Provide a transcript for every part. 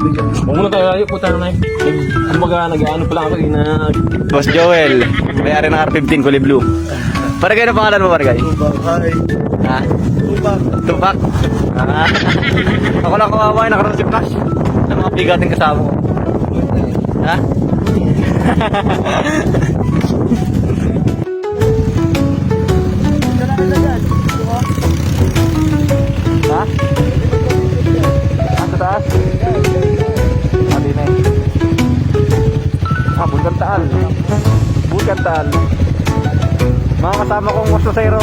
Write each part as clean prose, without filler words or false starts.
Huwag muna tayo layo, puta na kumbaga nag-ano pala ako, Boss Joel, may-ari ng R15 kulay blue. Paragay na pangalan mo, Paragay? Ha? Tupak. Ah. Ako lang kawawa, nakaroon si Flash. Ang mga bigating kasama ko. Ha? Ha? Sa taas? Mali na eh. Bulkan Taal. Bulkan Taal. Mga kasama kong wasosero.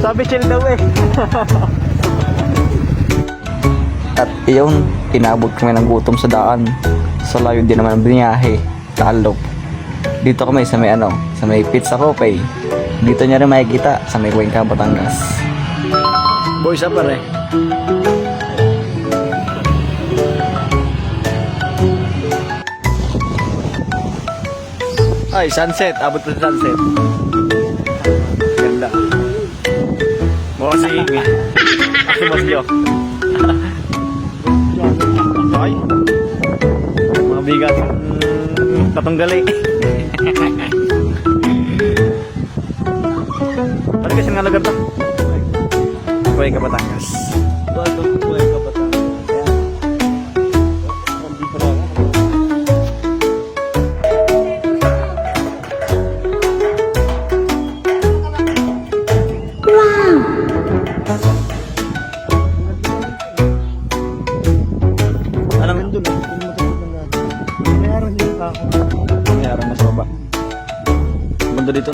Sabi chill daw eh. At iyon, inabot kami ng gutom sa daan. Sa layo din naman ang biniyahe, Talop. Dito kami sa may sa may Pizza Popeye. Dito niya rin makikita sa may Cuenca, Batangas. Boys up pare. Ay, sunset. Abot pa sa sunset. Ganda. Bossing. Kasi boss yo. Ay. Mga bigat. Tatunggali. Ano kasi nga lugar to? Cuenca, Batangas. Cuenca, Batangas. Mayroon mas baba. Banda dito.